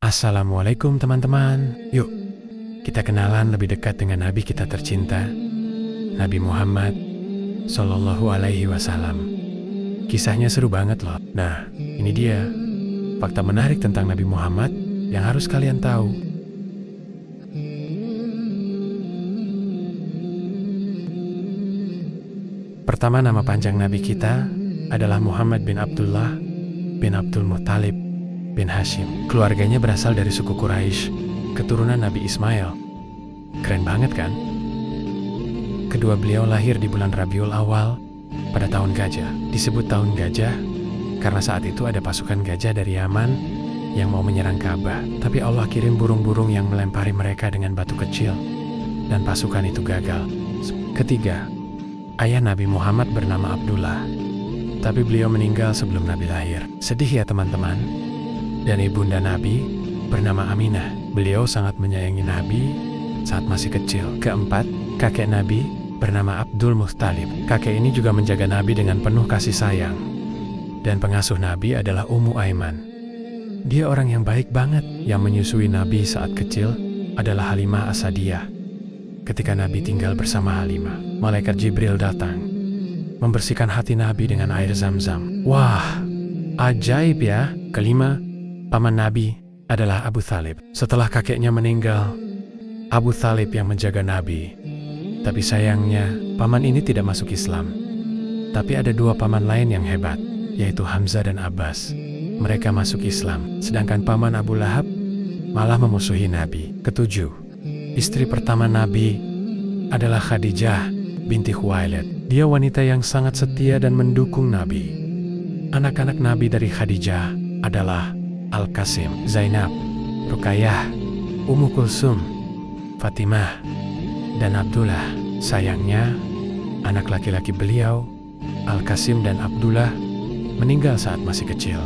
Assalamualaikum teman-teman. Yuk, kita kenalan lebih dekat dengan Nabi kita tercinta, Nabi Muhammad Sallallahu Alaihi Wasallam. Kisahnya seru banget loh. Nah, ini dia fakta menarik tentang Nabi Muhammad yang harus kalian tahu. Pertama, nama panjang Nabi kita adalah Muhammad bin Abdullah bin Abdul Muttalib bin Hashim. Keluarganya berasal dari suku Quraisy, keturunan Nabi Ismail. Keren banget kan? Kedua beliau lahir di bulan Rabiul Awal pada tahun gajah. Disebut tahun gajah karena saat itu ada pasukan gajah dari Yaman yang mau menyerang Ka'bah. Tapi Allah kirim burung-burung yang melempari mereka dengan batu kecil dan pasukan itu gagal. Ketiga, ayah Nabi Muhammad bernama Abdullah, tapi beliau meninggal sebelum Nabi lahir. Sedih ya teman-teman. Dan ibunda Nabi bernama Aminah. Beliau sangat menyayangi Nabi saat masih kecil. Keempat, kakek Nabi bernama Abdul Muttalib. Kakek ini juga menjaga Nabi dengan penuh kasih sayang. Dan pengasuh Nabi adalah Ummu Aiman. Dia orang yang baik banget. Yang menyusui Nabi saat kecil adalah Halimah As-Sadiyah. Ketika Nabi tinggal bersama Halimah, malaikat Jibril datang membersihkan hati Nabi dengan air Zam-Zam. Wah, ajaib ya. Kelima, paman Nabi adalah Abu Thalib. Setelah kakeknya meninggal, Abu Thalib yang menjaga Nabi. Tapi sayangnya, paman ini tidak masuk Islam. Tapi ada dua paman lain yang hebat, yaitu Hamzah dan Abbas. Mereka masuk Islam, sedangkan paman Abu Lahab malah memusuhi Nabi. Ketujuh, istri pertama Nabi adalah Khadijah binti Khuwailid. Dia wanita yang sangat setia dan mendukung Nabi. Anak-anak Nabi dari Khadijah adalah Al-Qasim, Zainab, Ruqayyah, Ummu Kulsum, Fatimah, dan Abdullah. Sayangnya, anak laki-laki beliau, Al-Qasim dan Abdullah, meninggal saat masih kecil.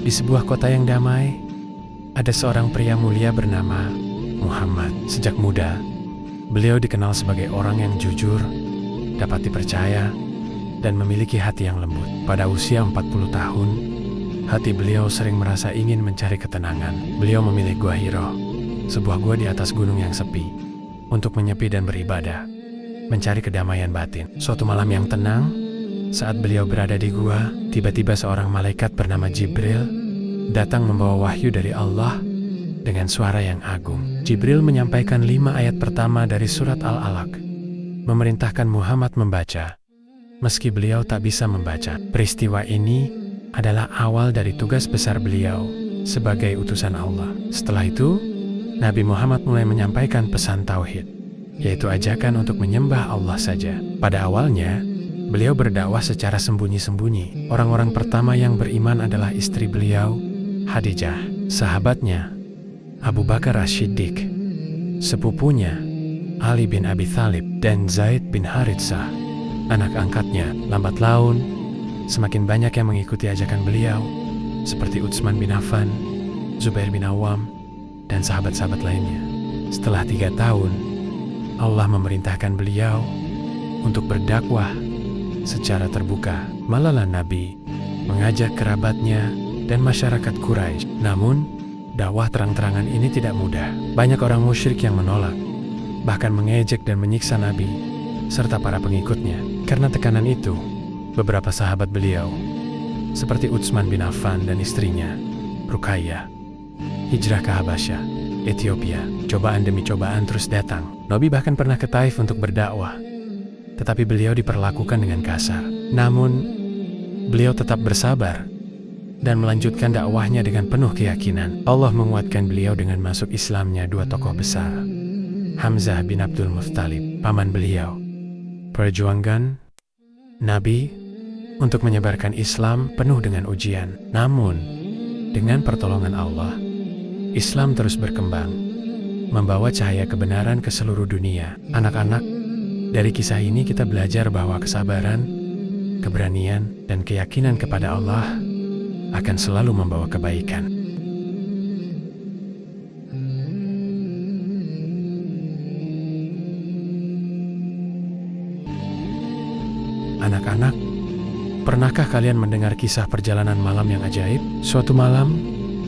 Di sebuah kota yang damai, ada seorang pria mulia bernama Muhammad. Sejak muda, beliau dikenal sebagai orang yang jujur, dapat dipercaya, dan memiliki hati yang lembut. Pada usia 40 tahun, hati beliau sering merasa ingin mencari ketenangan. Beliau memilih Gua Hiro, sebuah gua di atas gunung yang sepi, untuk menyepi dan beribadah, mencari kedamaian batin. Suatu malam yang tenang, saat beliau berada di gua, tiba-tiba seorang malaikat bernama Jibril datang membawa wahyu dari Allah dengan suara yang agung. Jibril menyampaikan 5 ayat pertama dari surat Al-Alaq, memerintahkan Muhammad membaca, meski beliau tak bisa membaca. Peristiwa ini adalah awal dari tugas besar beliau sebagai utusan Allah. Setelah itu, Nabi Muhammad mulai menyampaikan pesan tauhid, yaitu ajakan untuk menyembah Allah saja. Pada awalnya, beliau berdakwah secara sembunyi-sembunyi. Orang-orang pertama yang beriman adalah istri beliau, Khadijah, sahabatnya Abu Bakar As-Siddiq, sepupunya Ali bin Abi Thalib, dan Zaid bin Haritsah, anak angkatnya. Lambat laun, semakin banyak yang mengikuti ajakan beliau, seperti Utsman bin Affan, Zubair bin Awam, dan sahabat-sahabat lainnya. Setelah 3 tahun, Allah memerintahkan beliau untuk berdakwah secara terbuka. Malalah Nabi mengajak kerabatnya dan masyarakat Quraisy. Namun, dakwah terang-terangan ini tidak mudah. Banyak orang musyrik yang menolak, bahkan mengejek dan menyiksa Nabi serta para pengikutnya. Karena tekanan itu, beberapa sahabat beliau, seperti Utsman bin Affan dan istrinya, Ruqayyah, hijrah ke Habasyah, Ethiopia. Cobaan demi cobaan terus datang. Nabi bahkan pernah ke Taif untuk berdakwah, tetapi beliau diperlakukan dengan kasar. Namun, beliau tetap bersabar dan melanjutkan dakwahnya dengan penuh keyakinan. Allah menguatkan beliau dengan masuk Islamnya 2 tokoh besar, Hamzah bin Abdul Muttalib, paman beliau. Perjuangan Nabi untuk menyebarkan Islam penuh dengan ujian. Namun, dengan pertolongan Allah, Islam terus berkembang, membawa cahaya kebenaran ke seluruh dunia. Anak-anak, dari kisah ini kita belajar bahwa kesabaran, keberanian, dan keyakinan kepada Allah akan selalu membawa kebaikan. Anak-anak, pernahkah kalian mendengar kisah perjalanan malam yang ajaib? Suatu malam,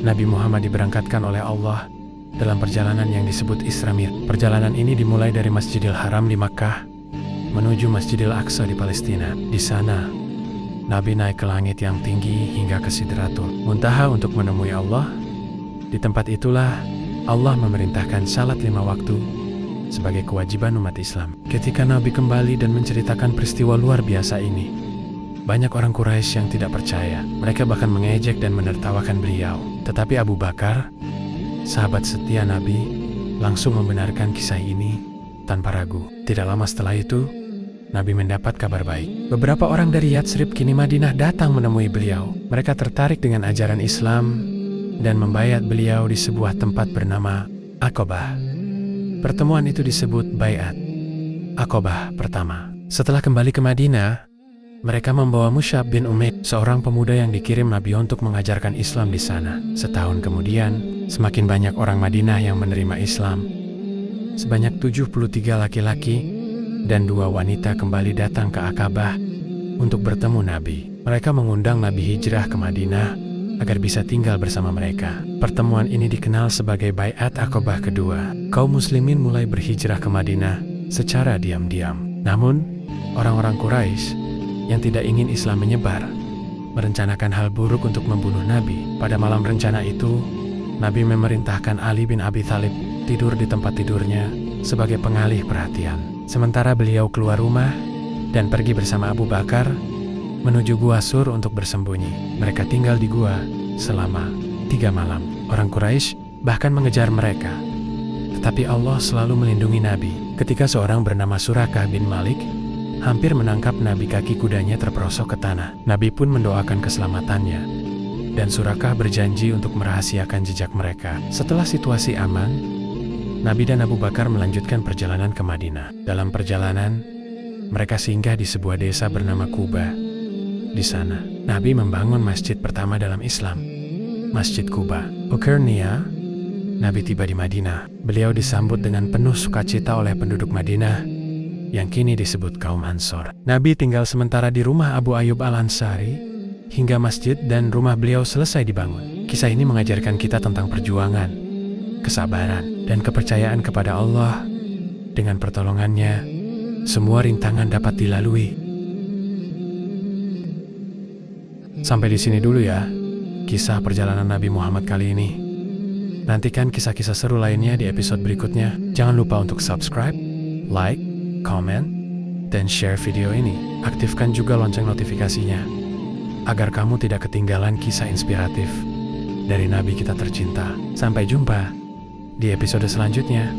Nabi Muhammad diberangkatkan oleh Allah dalam perjalanan yang disebut Isra Mi'raj. Perjalanan ini dimulai dari Masjidil Haram di Makkah menuju Masjidil Aqsa di Palestina. Di sana, Nabi naik ke langit yang tinggi hingga ke Sidratul Muntaha untuk menemui Allah. Di tempat itulah Allah memerintahkan salat 5 waktu sebagai kewajiban umat Islam. Ketika Nabi kembali dan menceritakan peristiwa luar biasa ini, banyak orang Quraisy yang tidak percaya. Mereka bahkan mengejek dan menertawakan beliau. Tetapi Abu Bakar, sahabat setia Nabi, langsung membenarkan kisah ini tanpa ragu. Tidak lama setelah itu, Nabi mendapat kabar baik. Beberapa orang dari Yatsrib kini Madinah datang menemui beliau. Mereka tertarik dengan ajaran Islam dan membayat beliau di sebuah tempat bernama Aqabah. Pertemuan itu disebut Baiat Aqabah pertama. Setelah kembali ke Madinah, mereka membawa Musyab bin Umair, seorang pemuda yang dikirim Nabi untuk mengajarkan Islam di sana. Setahun kemudian, semakin banyak orang Madinah yang menerima Islam. Sebanyak 73 laki-laki dan 2 wanita kembali datang ke Aqabah untuk bertemu Nabi. Mereka mengundang Nabi hijrah ke Madinah agar bisa tinggal bersama mereka. Pertemuan ini dikenal sebagai Baiat Aqabah kedua. Kaum muslimin mulai berhijrah ke Madinah secara diam-diam. Namun, orang-orang Quraisy yang tidak ingin Islam menyebar merencanakan hal buruk untuk membunuh Nabi. Pada malam rencana itu, Nabi memerintahkan Ali bin Abi Thalib tidur di tempat tidurnya sebagai pengalih perhatian. Sementara beliau keluar rumah dan pergi bersama Abu Bakar menuju Gua Sur untuk bersembunyi. Mereka tinggal di gua selama 3 malam. Orang Quraisy bahkan mengejar mereka. Tetapi Allah selalu melindungi Nabi. Ketika seorang bernama Surakah bin Malik hampir menangkap Nabi, kaki kudanya terperosok ke tanah. Nabi pun mendoakan keselamatannya. Dan Surakah berjanji untuk merahasiakan jejak mereka. Setelah situasi aman, Nabi dan Abu Bakar melanjutkan perjalanan ke Madinah. Dalam perjalanan, mereka singgah di sebuah desa bernama Quba. Di sana, Nabi membangun masjid pertama dalam Islam, Masjid Quba. Akhirnya, Nabi tiba di Madinah. Beliau disambut dengan penuh sukacita oleh penduduk Madinah yang kini disebut kaum Ansor. Nabi tinggal sementara di rumah Abu Ayyub Al-Ansari hingga masjid dan rumah beliau selesai dibangun. Kisah ini mengajarkan kita tentang perjuangan, kesabaran, dan kepercayaan kepada Allah. Dengan pertolongannya, semua rintangan dapat dilalui. Sampai di sini dulu ya, kisah perjalanan Nabi Muhammad kali ini. Nantikan kisah-kisah seru lainnya di episode berikutnya. Jangan lupa untuk subscribe, like, comment, dan share video ini. Aktifkan juga lonceng notifikasinya, agar kamu tidak ketinggalan kisah inspiratif dari Nabi kita tercinta. Sampai jumpa di episode selanjutnya.